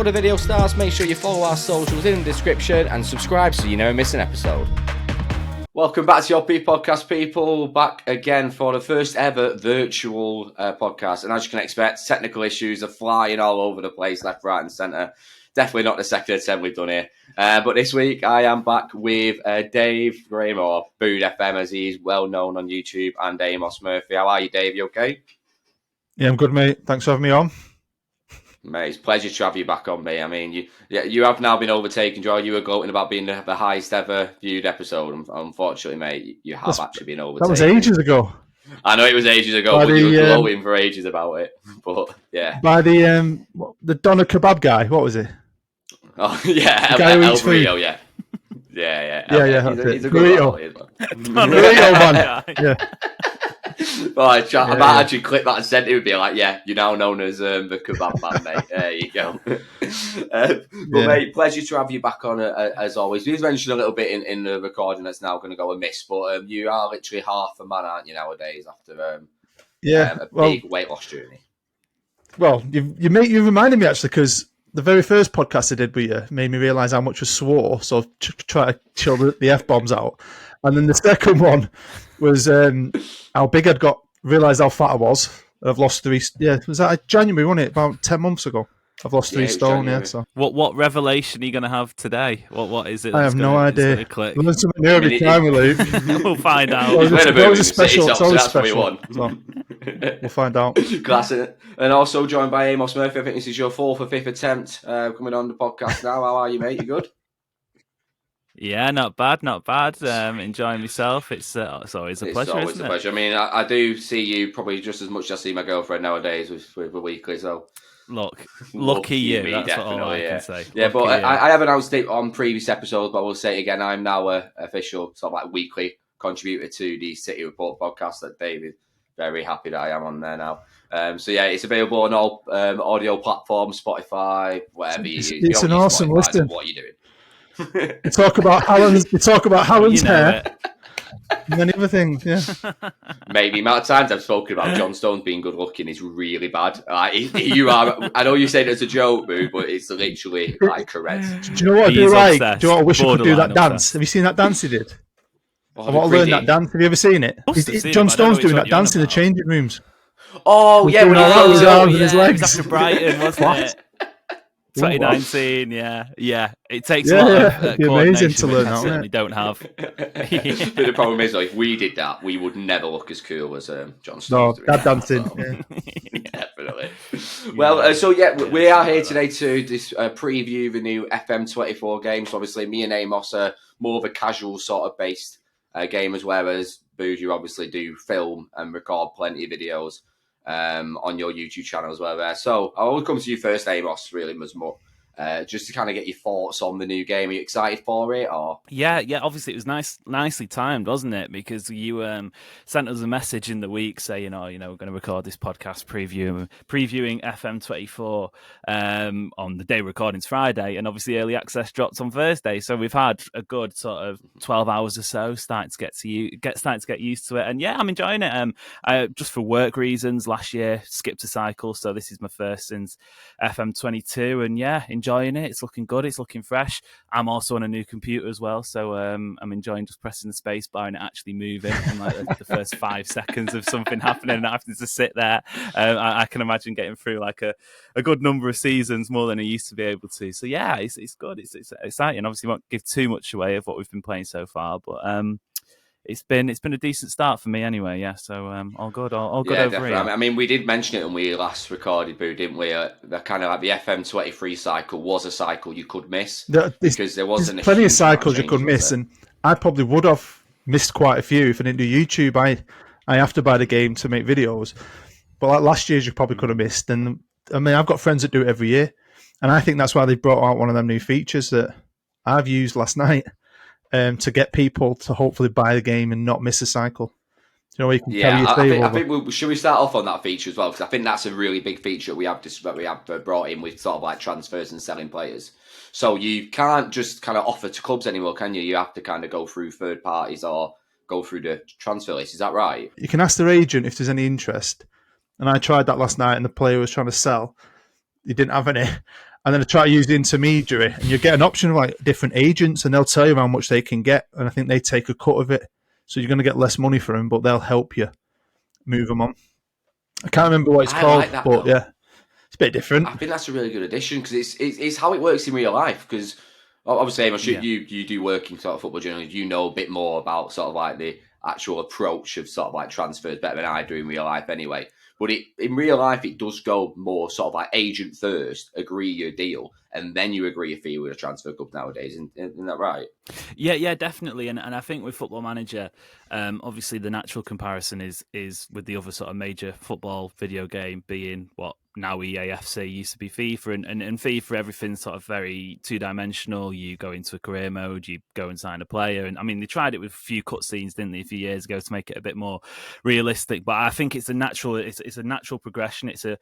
the video starts, make sure you follow our socials in the description and subscribe so you never miss an episode. Welcome back to your P Podcast, people. Back again for the first ever virtual podcast. And as you can expect, technical issues are flying all over the place, left, right and centre. Definitely not the second attempt we've done here. But this week I am back with Dave Graham, or Bood FM as he's well known on YouTube, and Amos Murphy. How are you, Dave? You okay? Yeah, I'm good, mate. Thanks for having me on. Mate, it's a pleasure to have you back on, mate. I mean, you have now been overtaken, Joe. You were gloating about being the highest ever viewed episode. Unfortunately, mate, you have actually been overtaken. That was ages ago. I know it was ages ago, but you were gloating for ages about it. But, yeah. By the doner kebab guy, what was it? Oh, yeah, the guy who El eats Burrito, food. yeah. Yeah. He's a good one. Burrito man. Yeah. Well, I might actually click that and send it and be like, yeah, you're now known as the kebab man, mate. There you go. Mate, pleasure to have you back on as always. We mentioned a little bit in the recording that's now going to go amiss, but you are literally half a man, aren't you, nowadays, after a big weight loss journey? Well, you reminded me, actually, because the very first podcast I did with you made me realise how much I swore, so try to chill the F-bombs out. And then the second one was how big I'd got, realised how fat I was. I've lost 3... Yeah, was that January, wasn't it? About 10 months ago. I've lost 3 stone, January. So. What revelation are you going to have today? What is it? I have no idea. Click? Learn something new every time we leave. We'll find out. It's always a special. It's always special. So, we'll find out. Class it. And also joined by Amos Murphy. I think this is your 4th or 5th attempt coming on the podcast now. How are you, mate? You good? Yeah, not bad. Enjoying myself. It's always a pleasure. It's always a pleasure. I mean, I do see you probably just as much as I see my girlfriend nowadays with the weekly. So, look, lucky you. Me, that's definitely, all I can say. Yeah, but I have announced it on previous episodes, but I will say it again. I'm now an official sort of like weekly contributor to the City Report podcast that David. Very happy that I am on there now. So yeah, it's available on all audio platforms, Spotify, whatever you use. It's an awesome listen. What are you doing? You talk about Hallen's hair and many other things. Yeah, maybe the amount of times I've spoken about John Stones being good looking is really bad. You are. I know you say it as a joke, Boo, but it's literally like correct. Do you know what I do like? Obsessed. Do you know what I wish I could do that dance? Have you seen that dance he did? I want to learn that dance. Have you ever seen it? John Stone's doing that dance in the changing rooms. Oh, yeah. Doing all that with his arms and his legs. It was after Brighton, wasn't it? 2019, yeah. It takes a lot of amazing to learn that, that. We don't have. But the problem is, though, if we did that, we would never look as cool as John Stones. No, that dancing. Definitely. Well, we are here today to preview the new FM24 game. So obviously, me and Amos are more of a casual sort of based game, as well as Bood, you obviously do film and record plenty of videos on your YouTube channel as well there. So I'll come to you first, Amos, really, more. Just to kind of get your thoughts on the new game. Are you excited for it? Or yeah. Obviously, it was nicely timed, wasn't it? Because you sent us a message in the week saying, we're going to record this podcast previewing FM24 on the day recording's Friday, and obviously early access drops on Thursday. So we've had a good sort of 12 hours or so starting to get used to it. And yeah, I'm enjoying it. Just for work reasons, last year skipped a cycle, so this is my first since FM22, and yeah, enjoying it. It's looking good. It's looking fresh. I'm also on a new computer as well, so I'm enjoying just pressing the space bar and it actually moving in like the first 5 seconds of something happening and not having to sit there. I can imagine getting through like a good number of seasons more than I used to be able to. So yeah, it's good. It's exciting. Obviously, won't give too much away of what we've been playing so far, but it's been a decent start for me anyway. Yeah, so all good over definitely. here. I mean, we did mention it when we last recorded, Boo, didn't we? The kind of like the FM23 cycle was a cycle you could miss because there wasn't plenty of cycles you could miss, and I probably would have missed quite a few if I didn't do YouTube. I have to buy the game to make videos, but like last year's you probably could have missed. And I mean, I've got friends that do it every year, and I think that's why they brought out one of them new features that I've used last night. To get people to hopefully buy the game and not miss a cycle. You know, you can carry your save over. I think should we start off on that feature as well? Because I think that's a really big feature we have brought in with sort of like transfers and selling players. So you can't just kind of offer to clubs anymore, can you? You have to kind of go through third parties or go through the transfer list. Is that right? You can ask their agent if there's any interest. And I tried that last night and the player was trying to sell. He didn't have any. And then I try to use the intermediary, and you get an option of like different agents, and they'll tell you how much they can get, and I think they take a cut of it. So you're going to get less money for them, but they'll help you move them on. I can't remember what it's called, like that, but though. yeah, it's a bit different. I think that's a really good addition because it's how it works in real life. Because obviously, Amos, you do work in sort of football journalism. You know a bit more about sort of like the actual approach of sort of like transfers better than I do in real life anyway. But in real life, it does go more sort of like agent first, agree your deal, and then you agree a fee with a transfer club nowadays. Isn't that right? Yeah, definitely. And I think with Football Manager, obviously the natural comparison is with the other sort of major football video game being what now EAFC used to be FIFA, and FIFA, everything's sort of very two-dimensional. You go into a career mode, you go and sign a player, and I mean they tried it with a few cutscenes, didn't they, a few years ago to make it a bit more realistic. But I think it's a natural progression. It's a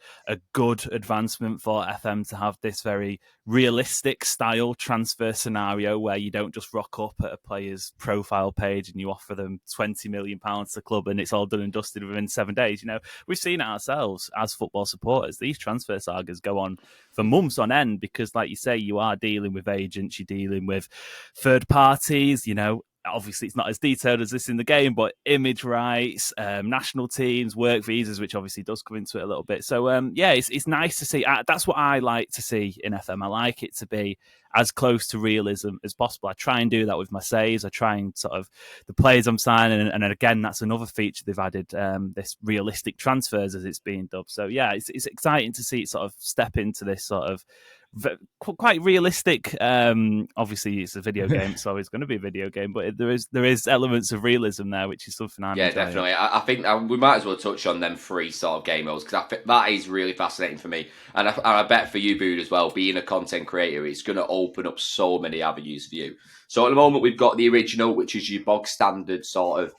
good advancement for FM to have this very realistic style transfer scenario where you don't just rock up at a player's profile page and you offer them £20 million to the club and it's all done and dusted within 7 days. You know, we've seen it ourselves as football supporters. These transfer sagas go on for months on end because, like you say, you are dealing with agents, you're dealing with third parties, you know. Obviously, it's not as detailed as this in the game, but image rights, national teams, work visas, which obviously does come into it a little bit. So, it's nice to see. That's what I like to see in FM. I like it to be as close to realism as possible. I try and do that with my saves. I try and sort of the players I'm signing, and again, that's another feature they've added, this realistic transfers as it's being dubbed. So, yeah, it's exciting to see it sort of step into this sort of quite realistic. Obviously, it's a video game, so it's going to be a video game, but there is elements of realism there, which is something I'm enjoying. Definitely. I think we might as well touch on them 3 sort of game modes because I think that is really fascinating for me, and I bet for you, Bood, as well. Being a content creator, it's going to open up so many avenues for you. So at the moment, we've got the original, which is your bog standard sort of.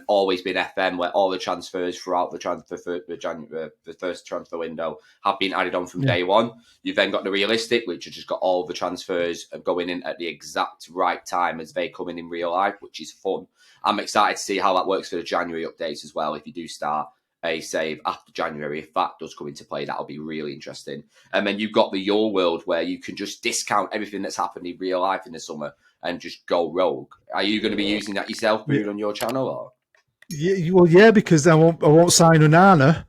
Always been FM, where all the transfers throughout the first transfer window have been added on from day one. You've then got the realistic, which has just got all the transfers going in at the exact right time as they come in real life, which is fun. I'm excited to see how that works for the January updates as well. If you do start a save after January, if that does come into play, that'll be really interesting. And then you've got the Your World, where you can just discount everything that's happened in real life in the summer and just go rogue. Are you going to be using that yourself, Bood, on your channel? Or? Yeah, because I won't sign Onana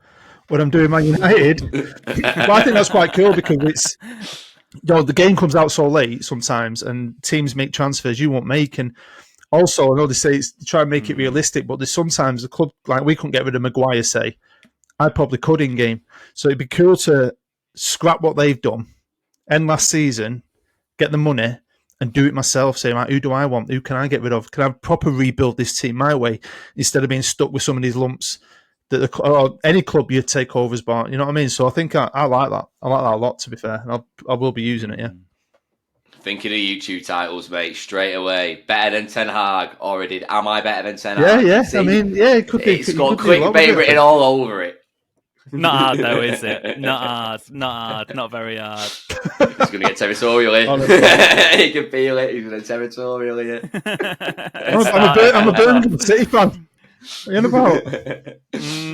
when I'm doing Man United. But I think that's quite cool because it's the game comes out so late sometimes, and teams make transfers you won't make. And also, I know they say try and make it realistic, but there's sometimes the club, like we couldn't get rid of Maguire, say. I probably could in game. So it'd be cool to scrap what they've done, end last season, get the money, and do it myself, saying, like, who do I want? Who can I get rid of? Can I proper rebuild this team my way instead of being stuck with some of these lumps that any club you take over is bought? You know what I mean? So I think I like that. I like that a lot, to be fair. And I will be using it, yeah. Thinking of YouTube titles, mate, straight away. Better than Ten Hag, or am I better than Ten Hag? Yeah. I mean, yeah, it could be. It's got clickbait written all over it. Not hard though, is it? Not hard. Not very hard. He's going to get territorial here. You can feel it. He's going to territorial here. I'm a Birmingham City fan. What are you on about?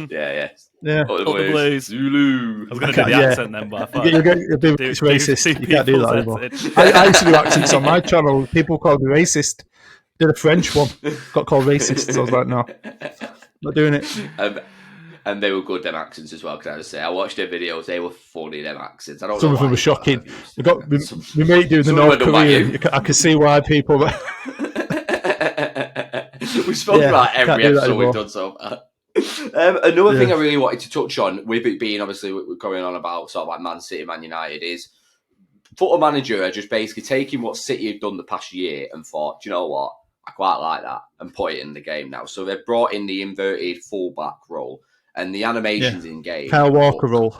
Yeah. Yeah. Up the Blues. Zulu. I was going to do the accent then, but I thought it's racist. You can't do that anymore. I used to do accents on my channel. People called me racist. Did a French one. Got called racist. So I was like, no, not doing it. And they were good, them accents as well, because I would say I watched their videos, they were funny, them accents. Some of them were shocking. We made do the North Korean. I can see why people... We've spoken about every episode we've done so far. Another thing I really wanted to touch on, with it being obviously we're going on about sort of like Man City, Man United, is Football Manager are just basically taking what City have done the past year and thought, do you know what, I quite like that, and put it in the game now. So they've brought in the inverted fullback role. And the animations in game. Kyle Walker role.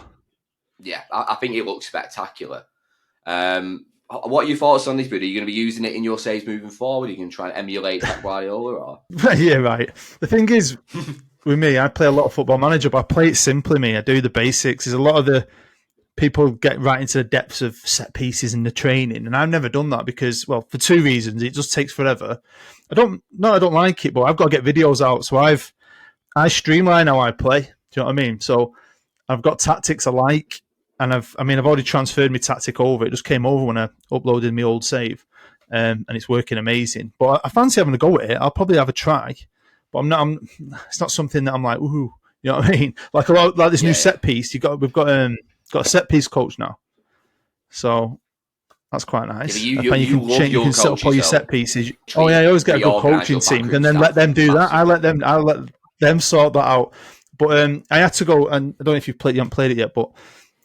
Yeah, I think it looks spectacular. What are your thoughts on this, Bud? Are you going to be using it in your saves moving forward? Are you going to try and emulate Pep Guardiola? Or? Yeah, right. The thing is, with me, I play a lot of Football Manager, but I play it simply, me. I do the basics. There's a lot of the people get right into the depths of set pieces and the training, and I've never done that because, well, for 2 reasons. It just takes forever. I don't like it, but I've got to get videos out, so I streamline how I play. Do you know what I mean? So I've got tactics I like, and I've already transferred my tactic over. It just came over when I uploaded my old save, and it's working amazing. But I fancy having a go at it. I'll probably have a try, but it's not something that I'm like, ooh, you know what I mean? Like this new set piece. We've got a set piece coach now, so that's quite nice. Yeah, you can set up all your set pieces. I always get a good coaching team, and then let them do that. I let them sort that out. But I had to go, and I don't know if you haven't played it yet, but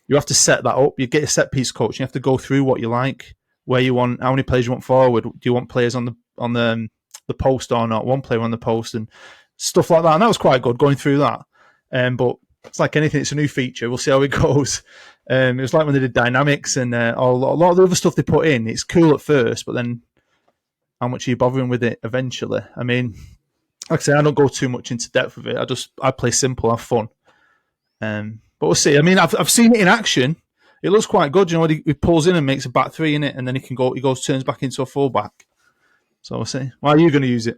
you have to set that up. You get a set piece coach. You have to go through what you like, where you want, how many players you want forward. Do you want players on the post or not? One player on the post and stuff like that. And that was quite good going through that. But it's like anything; it's a new feature. We'll see how it goes. It was like when they did dynamics and a lot of the other stuff they put in. It's cool at first, but then how much are you bothering with it eventually? I mean, like I say, I don't go too much into depth with it. I play simple, have fun. But we'll see. I mean, I've seen it in action. It looks quite good. You know, he pulls in and makes a back three in it, and then he turns back into a full back. So we'll see. Why are you going to use it?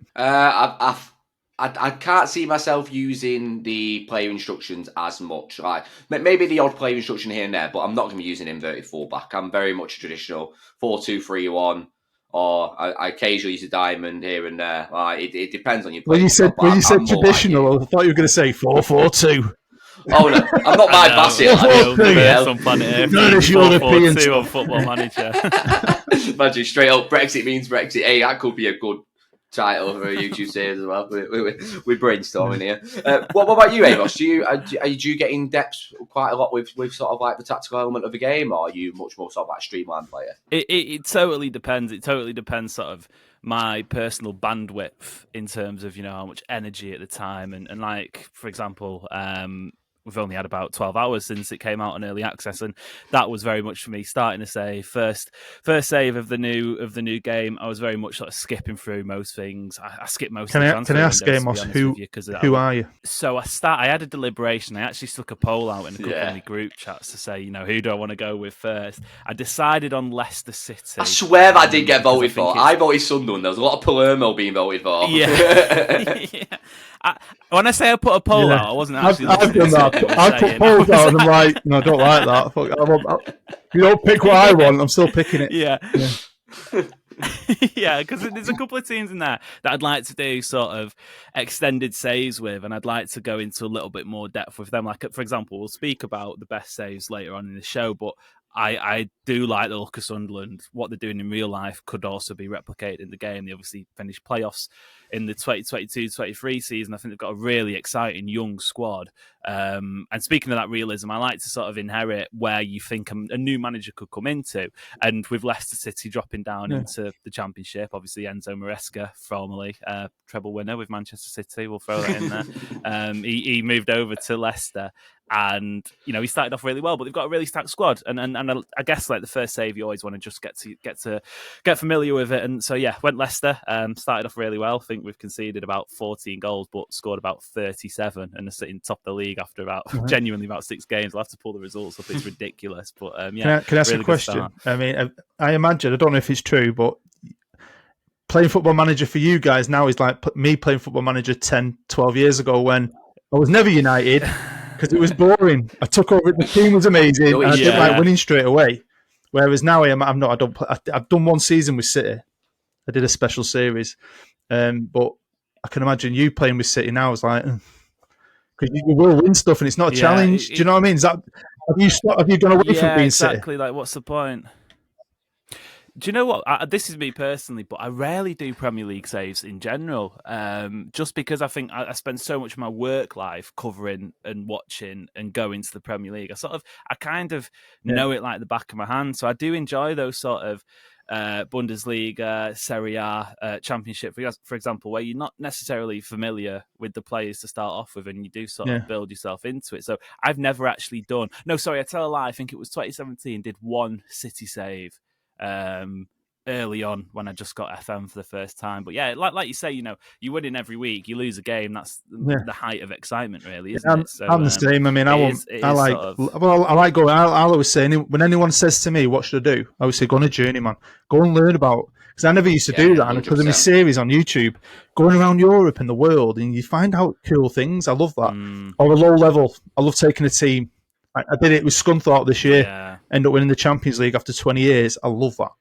I can't see myself using the player instructions as much. Like maybe the odd player instruction here and there, but I'm not going to be using inverted fullback. I'm very much a traditional 4-2-3-1, or I occasionally use a diamond here and there. It depends on your player. When you said traditional, I thought you were going to say 4-4-2. Oh no, I'm not Mike Bassett. On planet Earth, 4-4-2 on Football Manager. Imagine straight up Brexit means Brexit. Hey, that could be a good title for a YouTube series as well. We're brainstorming here. What about you, Amos? Are you get in depth quite a lot with sort of like the tactical element of the game, or are you much more sort of like a streamlined player? It totally depends. It totally depends sort of my personal bandwidth in terms of, you know, how much energy at the time. And like, for example, we've only had about 12 hours since it came out on early access, and that was very much for me starting to say first save of the new game. I was very much sort of skipping through most things. I skipped most. Can I ask Amos who are you? So I had a deliberation. I actually stuck a poll out in a couple of my group chats to say, you know, who do I want to go with first. I decided on Leicester City. I swear that didn't get voted for. I voted Sunderland. There was a lot of Palermo being voted for. Yeah. When I say I put a poll out, I wasn't actually. I've done that. I put polls out and I'm like, no, I don't like that. You don't pick what I want, I'm still picking it. Yeah. Yeah, because there's a couple of teams in there that I'd like to do sort of extended saves with, and I'd like to go into a little bit more depth with them. Like, for example, we'll speak about the best saves later on in the show, but I do like the look of Sunderland. What they're doing in real life could also be replicated in the game. They obviously finished playoffs in the 2022-23 season. I think they've got a really exciting young squad. And speaking of that realism, I like to sort of inherit where you think a new manager could come into. And with Leicester City dropping down into the Championship, obviously Enzo Maresca, formerly treble winner with Manchester City, we'll throw that in there. He moved over to Leicester. And, you know, he started off really well, but they've got a really stacked squad. And I guess like the first save, you always want to just get familiar with it. And so, yeah, went Leicester, started off really well. I think we've conceded about 14 goals, but scored about 37 and are sitting top of the league after genuinely about 6 games. I'll have to pull the results up. It's ridiculous. But yeah. Can I ask really a question? I mean, I imagine, I don't know if it's true, but playing Football Manager for you guys now is like me playing Football Manager 10, 12 years ago when I was never United. Because it was boring. I took over. The team was amazing. And I didn't like winning straight away. Whereas now I'm not. I've done one season with City. I did a special series, but I can imagine you playing with City now. It's like because you will win stuff, and it's not a challenge. Do you know what I mean? Have you gone away from being City? Exactly. Like, what's the point? Do you know what? This is me personally, but I rarely do Premier League saves in general, just because I think I spend so much of my work life covering and watching and going to the Premier League. I kind of know it like the back of my hand. So I do enjoy those sort of Bundesliga, Serie A, Championship, for example, where you're not necessarily familiar with the players to start off with, and you do sort of build yourself into it. So I've never actually done. No, sorry, I tell a lie. I think it was 2017. Did one City save. Early on when I just got FM for the first time. But yeah, like you say, you know, you win in every week, you lose a game, that's the height of excitement, really, isn't it? So, I'm the same. I mean, I like going. I'll always say, when anyone says to me, what should I do? I always say, go on a journey, man. Go and learn about, because I never used to do that. And because of my series on YouTube, going around Europe and the world, and you find out cool things. I love that. Or a low level, I love taking a team. I did it with Scunthorpe this year. Yeah. End up winning the Champions League after 20 years. I love that.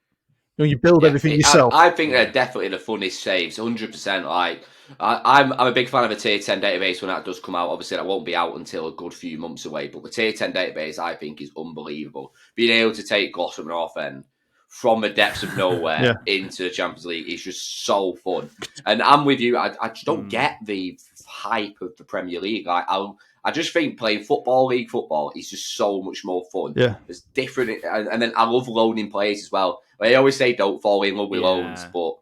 You build everything yourself. I think they're definitely the funniest saves, 100%. Like, I'm a big fan of a Tier 10 database when that does come out. Obviously, that won't be out until a good few months away. But the Tier 10 database, I think, is unbelievable. Being able to take Glossop North End from the depths of nowhere into the Champions League is just so fun. And I'm with you. I just don't get the hype of the Premier League. Like, I just think playing league football is just so much more fun. Yeah. It's different. And then I love loaning players as well. I always say don't fall in love with loans, but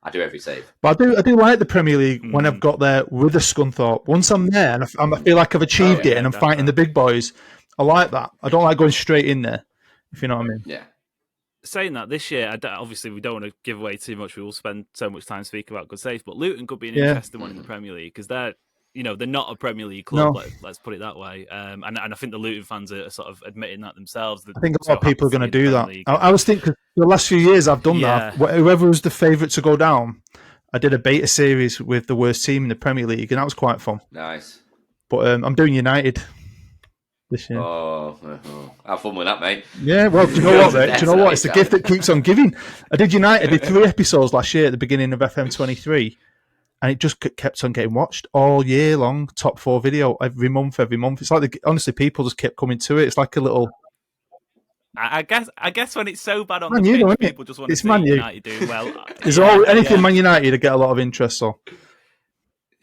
I do every save. But I do like the Premier League when I've got there with a Scunthorpe. Once I'm there and I feel like I've achieved it and I'm fighting the big boys, I like that. I don't like going straight in there, if you know what I mean. Yeah. Saying that, this year, obviously we don't want to give away too much. We will spend so much time speaking about good saves, but Luton could be an interesting one in the Premier League because they're not a Premier League club. No. Let's put it that way. And I think the Luton fans are sort of admitting that themselves. I think a lot of people are going to do that. I was thinking the last few years I've done that. Whoever was the favourite to go down, I did a beta series with the worst team in the Premier League, and that was quite fun. Nice. But I'm doing United this year. Have fun with that, mate. Yeah, well, do you know what, mate? Do you know what? It's the gift that keeps on giving. I did 3 episodes last year at the beginning of FM23. And it just kept on getting watched all year long. Top 4 video every month. It's like honestly, people just kept coming to it. It's like a little. I guess when it's so bad on Man the U, pitch, people just want to see United doing well. There's anything Man United to get a lot of interest. So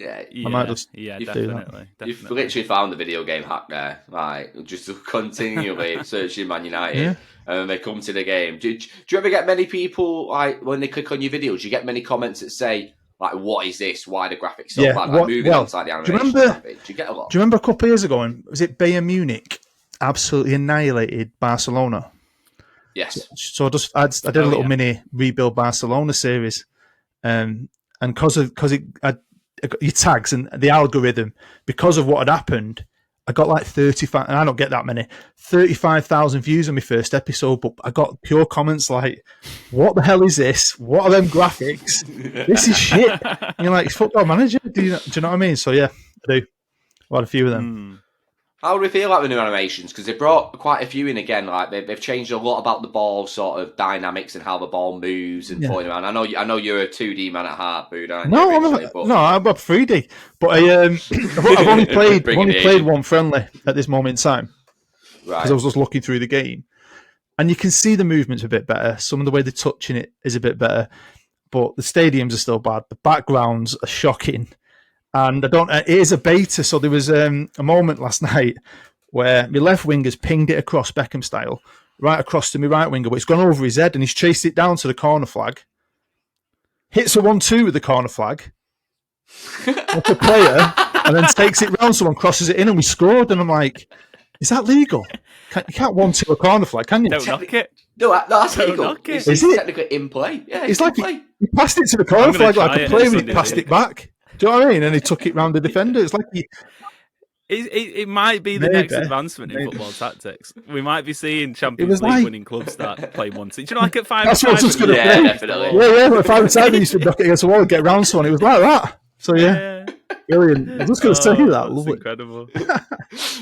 I might just definitely. You've literally found the video game hack there, right? Just continually searching Man United, and they come to the game. Do you ever get many people like when they click on your videos? Do you get many comments that say? Like, what is this? Why the graphics so bad? Like, moving on to like the animation. Do you get a lot? Do you remember a couple of years ago, was it Bayern Munich absolutely annihilated Barcelona? Yes. So I did a little mini rebuild Barcelona series, and because I got your tags and the algorithm, because of what had happened, I got like 35, and I don't get that many, 35,000 views on my first episode, but I got pure comments like, what the hell is this? What are them graphics? This is shit. And you're like, it's Football Manager? Do you know what I mean? So yeah, I do. I had a few of them. How do we feel like the new animations? Because they brought quite a few in again. Like they've changed a lot about the ball sort of dynamics and how the ball moves and falling around. I know you're a 2D man at heart, Boo, aren't you? I'm a 3D. But I've only played one friendly at this moment in time because I was just looking through the game, and you can see the movements a bit better. Some of the way they're touching it is a bit better, but the stadiums are still bad. The backgrounds are shocking. And it is a beta, so there was a moment last night where my left winger's pinged it across Beckham style, right across to my right winger, but it's gone over his head and he's chased it down to the corner flag, hits a 1-2 with the corner flag, up a player, and then takes it round someone, crosses it in, and we scored. And I'm like, is that legal? You can't 1-2 a corner flag, can you? Don't knock it. No, that's legal. Is it technically in play? Yeah, it's like he passed it to the corner flag like a player and he passed it back. Do you know what I mean? And he took it round the defender. It's like it might be the next advancement in football tactics. We might be seeing Champions League winning clubs start playing 1-2. Do you know, like at 5-5? That's what I was just going to say. Definitely. Yeah. At 5-5, they used to knock it against the wall and get round someone. It was like that. So yeah. Brilliant. I was just going to say that. Love it. Incredible.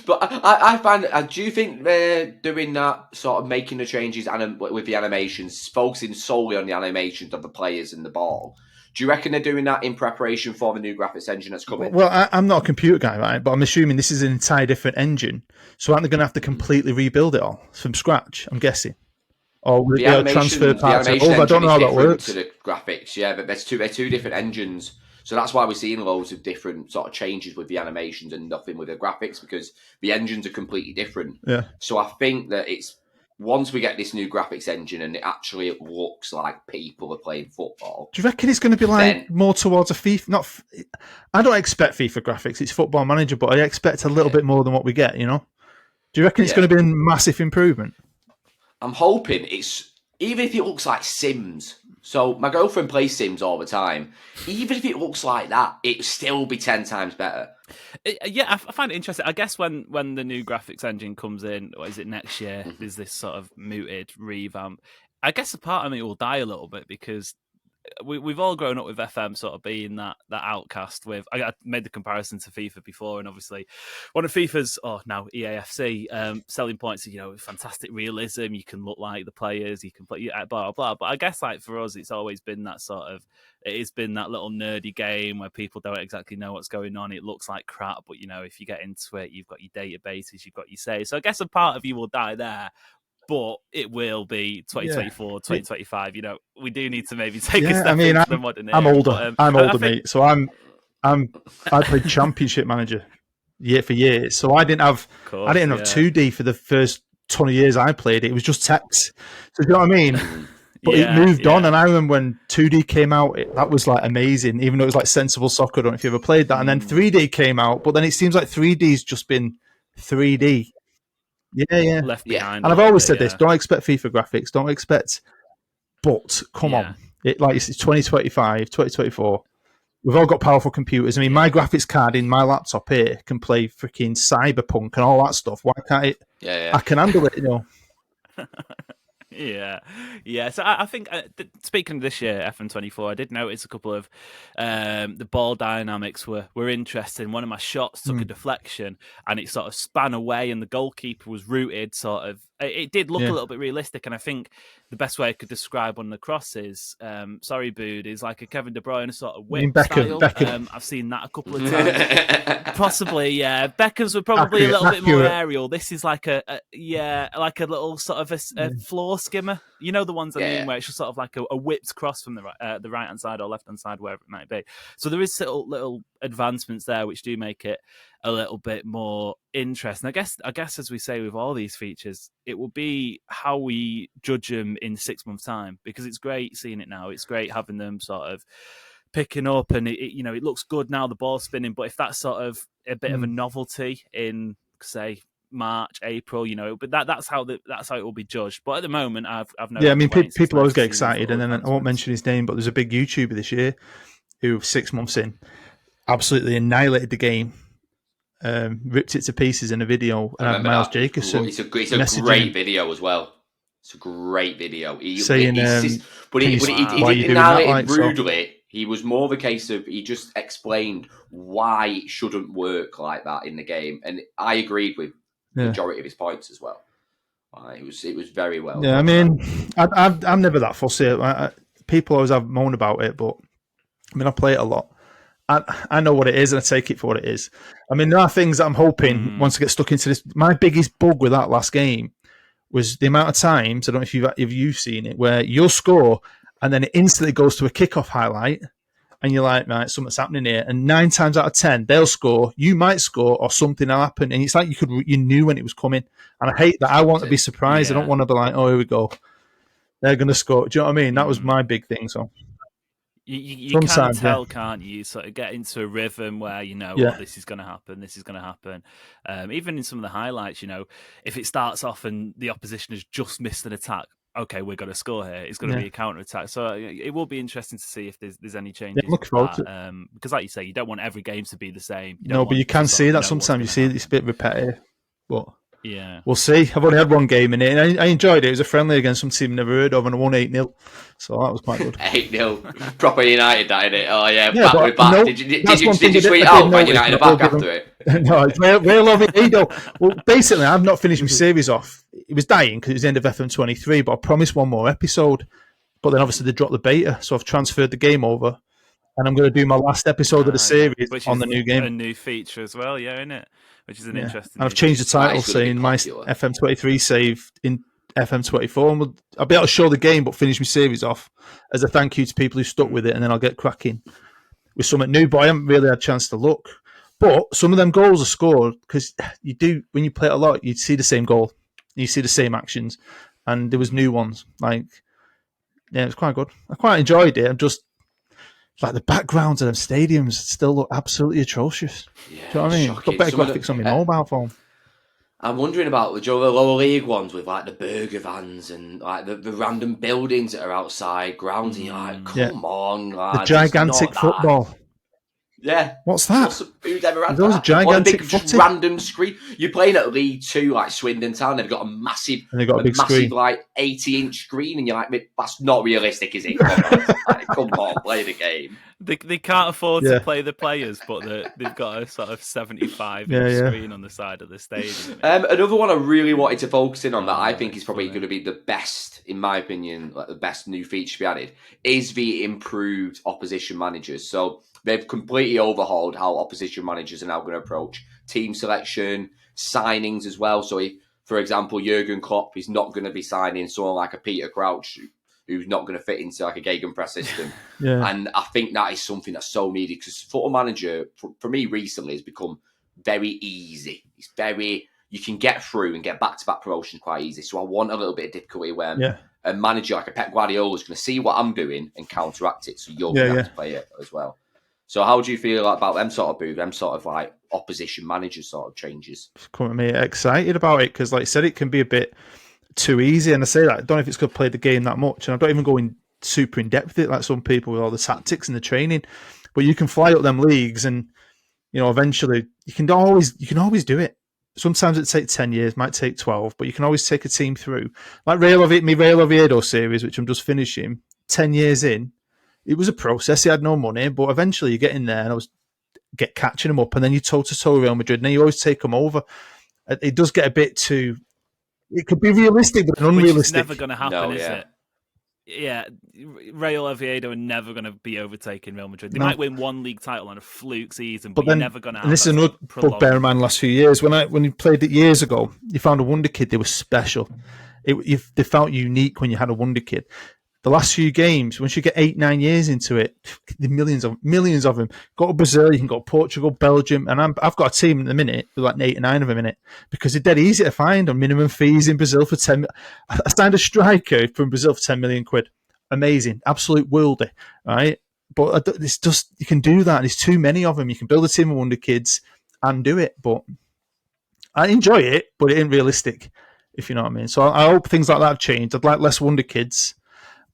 But I find, do you think they're doing that, sort of making the changes with the animations, focusing solely on the animations of the players and the ball? Do you reckon they're doing that in preparation for the new graphics engine that's coming? Well, I'm not a computer guy, right? But I'm assuming this is an entire different engine. So aren't they going to have to completely rebuild it all from scratch, I'm guessing? Or will they transfer parts over? I don't know how that works. To the graphics, yeah, but they're two different engines. So that's why we're seeing loads of different sort of changes with the animations and nothing with the graphics, because the engines are completely different. Yeah. So I think that it's once we get this new graphics engine and it actually looks like people are playing football. Do you reckon it's going to be like more towards a FIFA? I don't expect FIFA graphics. It's Football Manager, but I expect a little bit more than what we get, you know? Do you reckon it's going to be a massive improvement? I'm hoping even if it looks like Sims. So my girlfriend plays Sims all the time. Even if it looks like that, it'll still be 10 times better. Yeah, I find it interesting. I guess when the new graphics engine comes in, or is it next year, there's this sort of muted revamp. I guess a part of me will die a little bit because we've all grown up with FM sort of being that outcast. With I made the comparison to FIFA before, and obviously one of FIFA's now EAFC selling points is fantastic realism. You can look like the players, you can play blah blah. But I guess like for us, it's always been that sort of. It has been that little nerdy game where people don't exactly know what's going on. It looks like crap, but if you get into it, you've got your databases, you've got your say. So I guess a part of you will die there. But it will be 2024, 2025. We do need to maybe take a step into the modern era. I'm older. I'm older, mate. So I played Championship Manager for years. So I didn't have 2D for the first 20 years I played it. It was just text. So do you know what I mean? But it moved on, and I remember when 2D came out, that was like amazing. Even though it was like Sensible Soccer. I don't know if you ever played that. And then 3D came out, but then it seems like 3D's just been 3D. Yeah. Left behind. And I've always said this: don't expect FIFA graphics. Don't expect. But come on, it's 2025, 2024. We've all got powerful computers. I mean, my graphics card in my laptop here can play freaking Cyberpunk and all that stuff. Why can't it? I can handle it. Yeah. So I think speaking of this year, FM24, I did notice a couple of the ball dynamics were interesting. One of my shots took a deflection and it sort of span away, and the goalkeeper was rooted. Sort of, it did look a little bit realistic, and I think the best way I could describe on the cross is, sorry, Bood, is like a Kevin De Bruyne sort of whip style. Beckham. I've seen that a couple of times. Possibly, yeah. Beckham's were probably a little bit more aerial. This is like a little sort of a floor skimmer. The ones I mean, where it's just sort of like a whipped cross from the right hand side or left hand side, wherever it might be. So there is little advancements there which do make it a little bit more interesting. I guess as we say with all these features, it will be how we judge them in 6 months' time, because it's great seeing it now. It's great having them sort of picking up, and it looks good now, the ball spinning. But if that's sort of a bit of a novelty in, say, March, April, but that's how it will be judged. But at the moment, I've no. Yeah, I mean, people always get excited, and then I won't mention his name, but there's a big YouTuber this year who 6 months in absolutely annihilated the game. Ripped it to pieces in a video. Miles Jacobson. It's a great video as well. It's a great video. He didn't annihilate it rudely. He was more of a case of he just explained why it shouldn't work like that in the game, and I agreed with the majority of his points as well. It was very well. Yeah, I mean, I'm never that fussy. People always have moan about it, but I mean, I play it a lot. I know what it is, and I take it for what it is. I mean, there are things that I'm hoping once I get stuck into this. My biggest bug with that last game was the amount of times, I don't know if you've seen it, where you'll score and then it instantly goes to a kickoff highlight, and you're like, right, something's happening here. And 9 times out of 10, they'll score, you might score, or something will happen. And it's like you knew when it was coming. And I hate that. I want to be surprised. I don't want to be like, oh, here we go. They're going to score. Do you know what I mean? That was my big thing. So. You can tell, can't you? You sort of get into a rhythm where this is going to happen, this is going to happen. Even in some of the highlights, if it starts off and the opposition has just missed an attack, okay, we're going to score here. It's going to be a counter attack. So it will be interesting to see if there's any changes. Look forward to it. Because, like you say, you don't want every game to be the same. But you can see that sometimes. You see it's a bit repetitive, but. Yeah, we'll see. I've only had one game in it, and I enjoyed it. It was a friendly against some team I've never heard of, and I won 8-0. So that was quite good. 8-0, proper United, that in it. Oh yeah, back with back. No, did you tweet out when United are back after it? No, it's real love it. Well, basically, I've not finished my series off. It was dying because it was the end of FM23, but I promised one more episode. But then obviously they dropped the beta, so I've transferred the game over, and I'm going to do my last episode of the series on the new game. A new feature as well, isn't it? Which is an interesting. And I've changed the title, saying my FM23 save in FM24. And I'll be able to show the game, but finish my series off as a thank you to people who stuck with it, and then I'll get cracking with something new. But I haven't really had a chance to look. But some of them goals are scored because you do, when you play it a lot, you see the same goal, you see the same actions, and there was new ones. It was quite good. I quite enjoyed it. I'm just. Like the backgrounds of them stadiums still look absolutely atrocious. Yeah, do you know what I mean? I've got better graphics on my mobile phone. I'm wondering about the lower league ones with like the burger vans and like the random buildings that are outside grounds. And you're like, come on, lads, the gigantic football. Yeah. What's that? Who's ever had Those that? gigantic On a big footy. random screen. You're playing at League 2, like Swindon Town. They've got a massive, And they got a big screen. like 80-inch screen, and you're like, that's not realistic, is it? Come on, play the game. They can't afford to play the players, but they've got a sort of 75-inch screen on the side of the stadium. Another one I really wanted to focus in on that I think is probably going to be the best, in my opinion, like the best new feature to be added, is the improved opposition managers. So they've completely overhauled how opposition managers are now going to approach team selection, signings as well. So if, for example, Jurgen Klopp is not going to be signing someone like a Peter Crouch, who's not going to fit into like a gegenpress system. And I think that is something that's so needed because Football Manager, for me recently, has become very easy. It's very, you can get through and get back-to-back promotions quite easy. So I want a little bit of difficulty where a manager like a Pep Guardiola is going to see what I'm doing and counteract it. So you're going to have to play it as well. So how do you feel about them sort of moves, them sort of like opposition manager sort of changes? Come at me excited about it because, like I said, it can be a bit too easy. And I say that I don't know if it's going to play the game that much, and I don't even go in super in depth with it like some people with all the tactics and the training. But you can fly up them leagues, and eventually you can always do it. Sometimes it takes 10 years, might take 12, but you can always take a team through. Like Real Oviedo series, which I'm just finishing. 10 years in, it was a process. He had no money, but eventually you get in there, and I was catching them up, and then you toe-to-toe Real Madrid, and then you always take them over. It does get a bit too. It could be realistic, but unrealistic. Which is never going to happen, is it? Yeah, Real Oviedo are never going to be overtaking Real Madrid. They might win one league title on a fluke season, but you're never going to have. And this is another bugbear in mind the last few years. When you played it years ago, you found a wonder kid. They were special. They felt unique when you had a wonder kid. The last few games, once you get 8-9 years into it, the millions of them. Go to Brazil, you can go to Portugal, Belgium, and I've got a team in the minute with like 8 or 9 of them in it because they're dead easy to find on minimum fees in Brazil for 10. I signed a striker from Brazil for 10 million quid. Amazing, absolute worldie, right? But it's just you can do that. There's too many of them. You can build a team of wonder kids and do it, but I enjoy it, but it ain't realistic, if you know what I mean. So I hope things like that have changed. I'd like less wonder kids.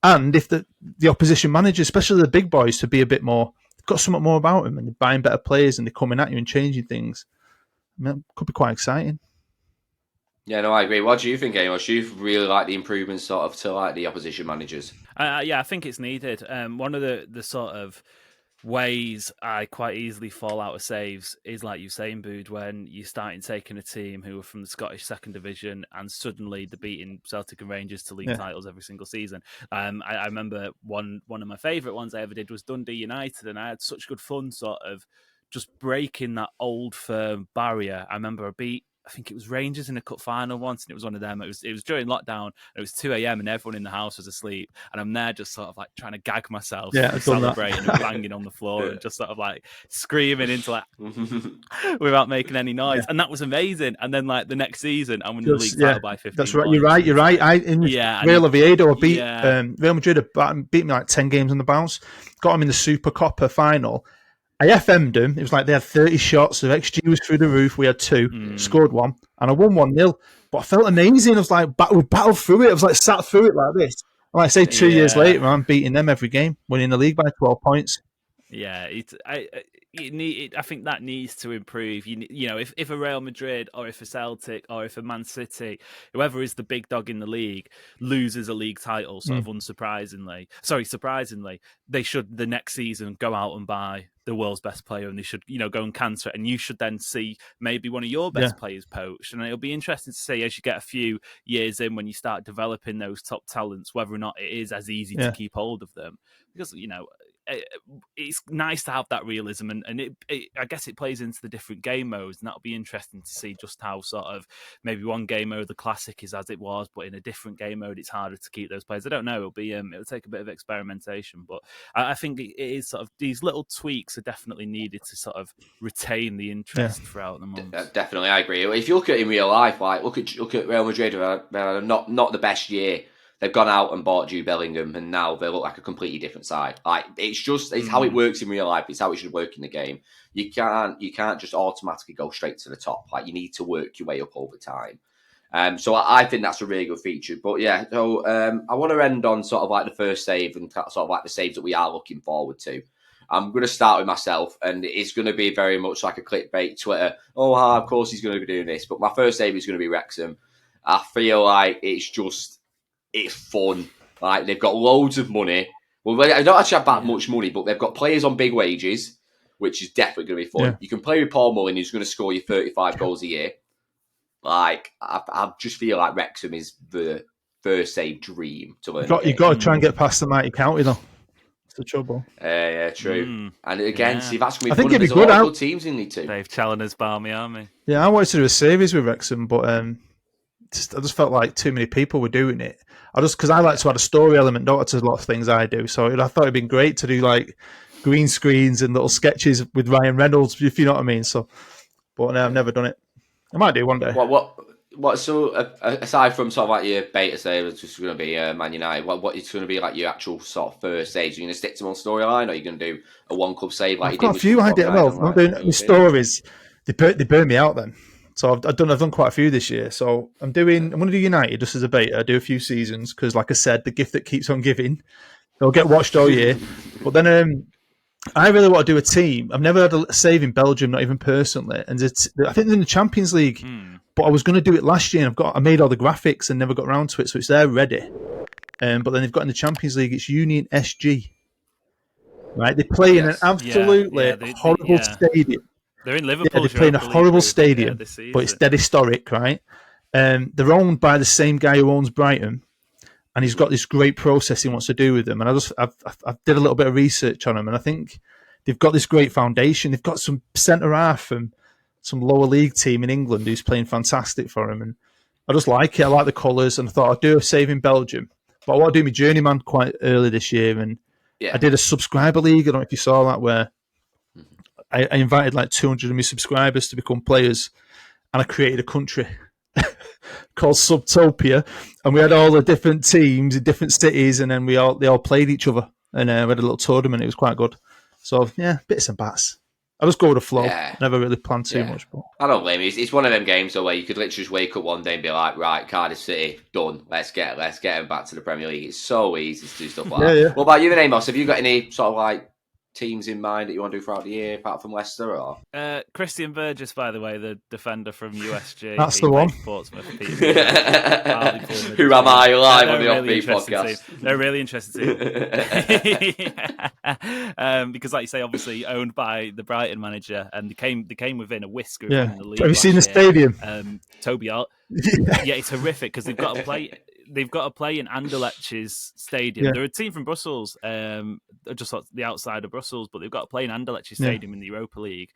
And if the opposition manager, especially the big boys, to be a bit more, got something more about them, and they're buying better players and they're coming at you and changing things, I mean, it could be quite exciting. Yeah, no, I agree. What do you think, Amos? Do you really like the improvements sort of to like the opposition managers? Yeah, I think it's needed. One of the sort of ways I quite easily fall out of saves is like you saying, Bood, when you're starting taking a team who are from the Scottish Second Division and suddenly they're beating Celtic and Rangers to league titles every single season. I remember one of my favourite ones I ever did was Dundee United, and I had such good fun sort of just breaking that old firm barrier. I remember I think it was Rangers in a cup final once, and it was one of them. It was during lockdown. It was 2 a.m. and everyone in the house was asleep, and I'm there just sort of like trying to gag myself, celebrating and banging on the floor, and just sort of like screaming into like without making any noise, and that was amazing. And then like the next season, I'm winning the league title by 15. That's right. Points. You're right. Real Oviedo beat Real Madrid. Beat me like 10 games on the bounce. Got them in the Super Copa final. I FM'd them. It was like they had 30 shots. The XG was through the roof. We had 2, scored 1, and I won 1-0. But I felt amazing. I was like, we battled through it. I was like sat through it like this. And like I say, 2 years later, I'm beating them every game, winning the league by 12 points. Yeah, I think that needs to improve. If a Real Madrid or if a Celtic or if a Man City, whoever is the big dog in the league, loses a league title, surprisingly, they should the next season go out and buy the world's best player, and they should, go and cancer it, and you should then see maybe one of your best players poached. And it'll be interesting to see as you get a few years in, when you start developing those top talents, whether or not it is as easy to keep hold of them, because it's nice to have that realism, and I guess it plays into the different game modes, and that'll be interesting to see just how sort of maybe one game mode the classic is as it was, but in a different game mode it's harder to keep those players. I don't know, it'll take a bit of experimentation, but I think it is sort of these little tweaks are definitely needed to sort of retain the interest throughout the months. Definitely, I agree. If you look at it in real life, like look at Real Madrid, not the best year. They've gone out and bought Jude Bellingham, and now they look like a completely different side. Like it's how it works in real life. It's how it should work in the game. You can't just automatically go straight to the top. Like you need to work your way up over time. So I think that's a really good feature. But yeah, so I want to end on sort of like the first save and sort of like the saves that we are looking forward to. I'm going to start with myself, and it's going to be very much like a clickbait Twitter. Oh, of course he's going to be doing this. But my first aim is going to be Wrexham. I feel like it's fun. Like, they've got loads of money. Well, they don't actually have that much money, but they've got players on big wages, which is definitely going to be fun. Yeah. You can play with Paul Mullin, who's going to score you 35 goals a year. Like, I just feel like Wrexham is the first save dream to learn. You've got to try and get past the mighty county, though. It's the trouble. Yeah, true. And again, see, that's going I to be think fun. it'd be There's good. a lot of good teams in League Two. Dave Challoner's Barmy Army. Yeah, I wanted to do a series with Wrexham, but I just felt like too many people were doing it. Because I like to add a story element, not to a lot of things I do. So I thought it'd been great to do like green screens and little sketches with Ryan Reynolds, if you know what I mean. So, but no, I've never done it. I might do one day. What? So aside from sort of like your beta save, it's just going to be Man United. What is going to be like your actual sort of first stage? Are you going to stick to one storyline, or are you going to do a one club save like I've you got did? a few ideas. Well, I'm doing my stories. They burn me out then. So I've done quite a few this year. So I'm going to do United just as a beta. Do a few seasons because, like I said, the gift that keeps on giving. They'll get watched all year. But then I really want to do a team. I've never had a save in Belgium, not even personally. And I think they're in the Champions League. But I was going to do it last year, and I made all the graphics and never got around to it, so it's there ready. But then they've got in the Champions League, it's Union SG. Right? They play in an absolutely horrible stadium. They're in Liverpool. Yeah, they play in a horrible stadium, but it's dead historic, right? They're owned by the same guy who owns Brighton, and he's got this great process he wants to do with them. And I did a little bit of research on them, and I think they've got this great foundation. They've got some centre half from some lower league team in England who's playing fantastic for him, and I just like it. I like the colours, and I thought I'd do a save in Belgium, but I want to do my journeyman quite early this year, and I did a subscriber league. I don't know if you saw that, where I invited like 200 of my subscribers to become players, and I created a country called Subtopia, and we had all the different teams in different cities, and then they all played each other, and we had a little tournament. It was quite good. So yeah, bits and bats. I just go with the flow. Never really planned too much. But I don't blame you. It's one of them games though where you could literally just wake up one day and be like, right, Cardiff City, done. Let's get them back to the Premier League. It's so easy to do stuff like that. Yeah. What about you and Amos? Have you got any sort of like teams in mind that you want to do throughout the year, apart from Leicester? Or Christian Burgess, by the way, the defender from USG. That's the one. Who am I live on the Offbeat podcast? They're really interested too. Because, like you say, obviously owned by the Brighton manager, and they came within a whisker of winning the league. Have you seen the stadium? Toby Alt. Yeah, it's horrific because they've got to play. They've got to play in Anderlecht's stadium. Yeah. They're a team from Brussels, just the outside of Brussels, but they've got to play in Anderlecht's stadium in the Europa League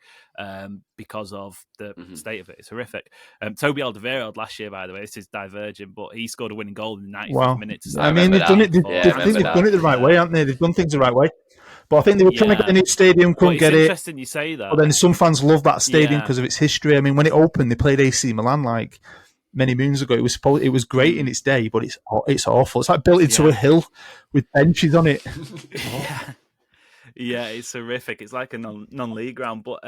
because of the state of it. It's horrific. Toby Alderweireld last year, by the way, this is divergent, but he scored a winning goal in the 95th minute. I mean, they've done it. They've done it the right way, haven't they? They've done things the right way. But I think they were trying to get a new stadium, couldn't get it. It's interesting you say that. But then some fans love that stadium because of its history. I mean, when it opened, they played AC Milan like many moons ago. It was great in its day, but it's awful. It's like built into a hill with benches on it. Yeah, it's horrific. It's like a non-league ground. But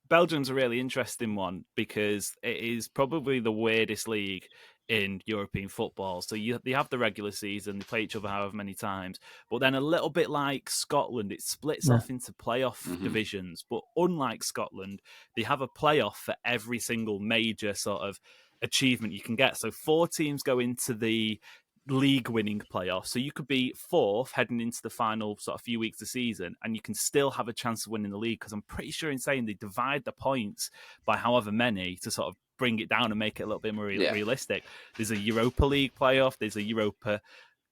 Belgium's a really interesting one because it is probably the weirdest league in European football. So they have the regular season, they play each other however many times, but then a little bit like Scotland, it splits off into playoff divisions. But unlike Scotland, they have a playoff for every single major sort of achievement you can get. So 4 teams go into the league winning playoff. So you could be 4th heading into the final sort of few weeks of the season, and you can still have a chance of winning the league, because I'm pretty sure in saying they divide the points by however many to sort of bring it down and make it a little bit more realistic. There's a Europa League playoff, there's a Europa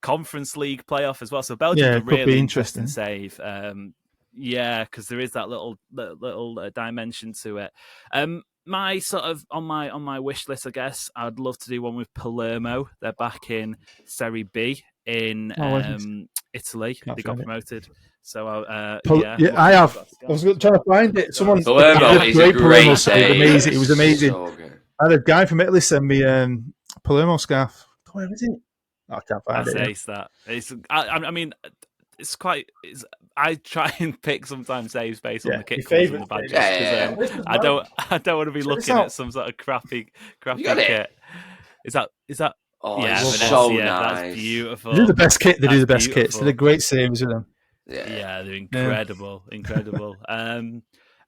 Conference League playoff as well. So Belgium's a really interesting save. Because there is that little dimension to it. My sort of on my wish list, I guess I'd love to do one with Palermo. They're back in Serie B in Italy. They got promoted. So I have. I was trying to find it. Someone Palermo is a great save. It was amazing. So good. I had a guy from Italy send me Palermo scarf. Where is it? I can't find it. Ace that. I mean, it's quite. I try and pick sometimes saves based on the kit colours and the badges because I don't want to be looking at some sort of crappy kit. Is that? Oh, yeah, so nice. That's beautiful. They do the best kit. They do the best kits. They're great saves with them. Yeah, they're incredible.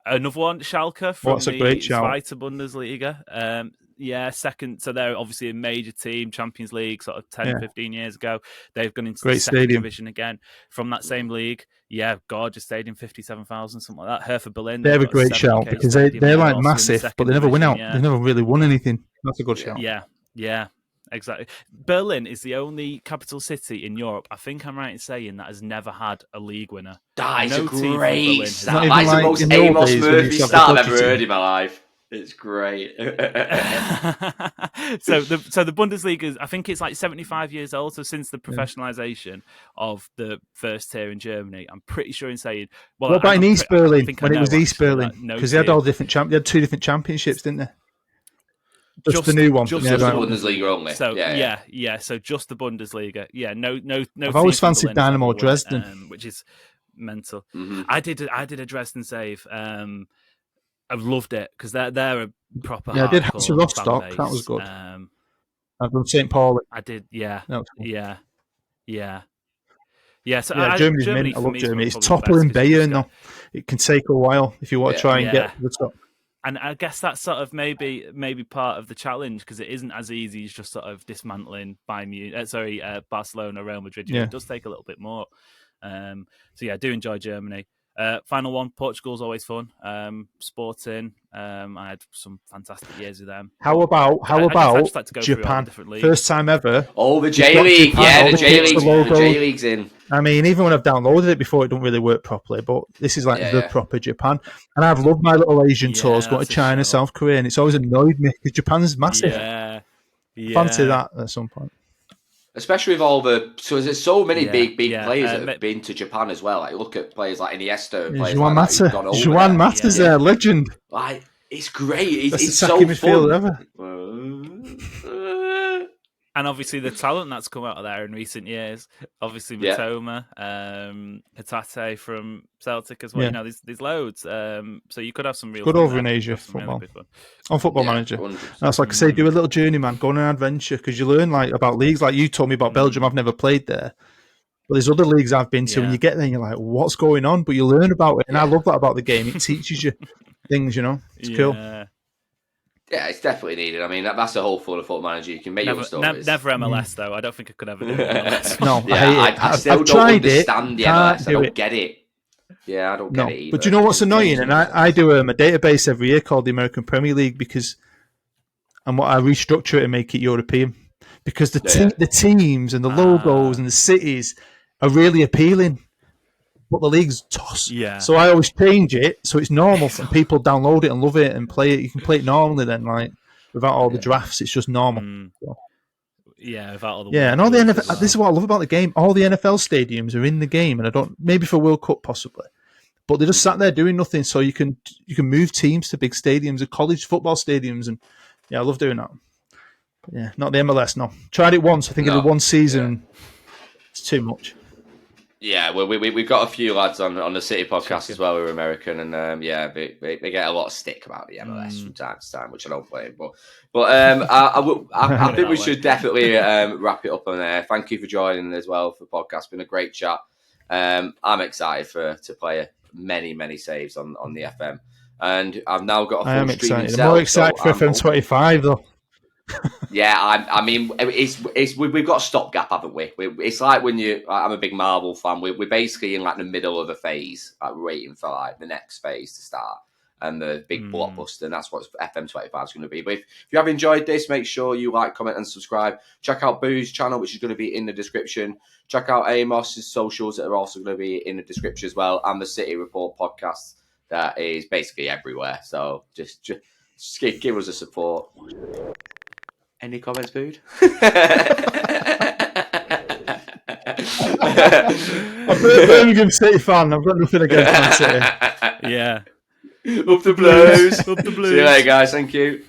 Another one, Schalke from What's a great the shout. Zweite Bundesliga. Second. So they're obviously a major team, Champions League, sort of 10, 15 years ago. They've gone into the second division again from that same league. Yeah, gorgeous stadium, 57,000, something like that. Hertha Berlin. They have a great shout because they're like massive, but they never win out. They've never really won anything. That's a good shout. Yeah. Exactly. Berlin is the only capital city in Europe, I think I'm right in saying, that has never had a league winner. That is No a team from great Berlin start. That's the most Amos Murphy start I've ever heard in my life. It's great. So the Bundesliga is, I think it's like 75 years old. So since the professionalisation of the first tier in Germany, I'm pretty sure in saying. Well, what about in East Berlin when it was East Berlin? Because they had all different they had 2 different championships, didn't they? Just the new one. Just the Bundesliga only. So yeah. So just the Bundesliga. Yeah, no. I've always fancied Dynamo Dresden, which is mental. Mm-hmm. I did a Dresden save. I've loved it because they're a proper. Yeah, I did Hansa Rostock. That was good. I've done St. Pauli. I did. Yeah. Cool. Yeah. So Germany's mint. I love Germany. It's toppling Bayern though. It can take a while if you want to try and get to the top. And I guess that's sort of maybe part of the challenge because it isn't as easy as just sort of dismantling Barcelona, Real Madrid. It does take a little bit more. So yeah, I do enjoy Germany. Final one, Portugal's always fun. Sporting, I had some fantastic years with them. How about Japan? First time ever. Oh, the J League, the J League's in. I mean, even when I've downloaded it before, it don't really work properly. But this is like the proper Japan, and I've loved my little Asian tours, going to China, South Korea, and it's always annoyed me because Japan's massive. Yeah. Fancy that at some point. Especially with there's so many big players that have been to Japan as well. Like look at players like Iniesta, players Juan like Mata. Juan Mata's there, legend. Like it's great. It's the so midfield ever. And obviously the talent that's come out of there in recent years. Obviously Matoma, Hatate from Celtic as well. You know, there's loads. So you could have some real good over in Asia football. Really on Football Manager. That's like I say, do a little journeyman, go on an adventure because you learn like about leagues. Like you told me about Belgium, I've never played there. But there's other leagues I've been to, and you get there and you're like, what's going on? But you learn about it, and I love that about the game. It teaches you things, you know. It's cool. Yeah, it's definitely needed. I mean, that's the whole fun of Football Manager. You can make your own stories. Never MLS, though. I don't think I could ever do MLS. No, I hate it. I still don't understand the MLS. I don't get it. Yeah, I don't get it either. But do you know what's annoying? And I do a database every year called the American Premier League I restructure it and make it European. Because the teams and the logos and the cities are really appealing. But the league's toss. Yeah. So I always change it so it's normal and people download it and love it and play it. You can play it normally then, like without all the drafts. It's just normal. So. Yeah, without all the and all the NFL. This is what I love about the game. All the NFL stadiums are in the game, and maybe for World Cup possibly, but they just sat there doing nothing. So you can move teams to big stadiums, and college football stadiums, and I love doing that. But yeah, not the MLS. No, tried it once. I think it was one season. Yeah. It's too much. Yeah, well, we've got a few lads on the City podcast as well who are American, and they get a lot of stick about the MLS from time to time, which I don't blame. But I think we should definitely wrap it up on there. Thank you for joining as well for the podcast. It's been a great chat. I'm excited to play many saves on the FM, and I've now got a full stream myself. I'm more excited for FM 25 though. Yeah, I mean, we've got a stopgap, haven't we? It's like when I'm a big Marvel fan. We're basically in like the middle of a phase, like waiting for like the next phase to start and the big blockbuster, and that's what FM 25 is going to be. But if you have enjoyed this, make sure you like, comment, and subscribe. Check out Boo's channel, which is going to be in the description. Check out Amos's socials that are also going to be in the description as well, and the City Report podcast that is basically everywhere. So just give us a support. Any comments, Bood? I'm a Birmingham City fan. I've got nothing against Man City. Yeah. Up the Blues. Up the Blues. See you later, guys. Thank you.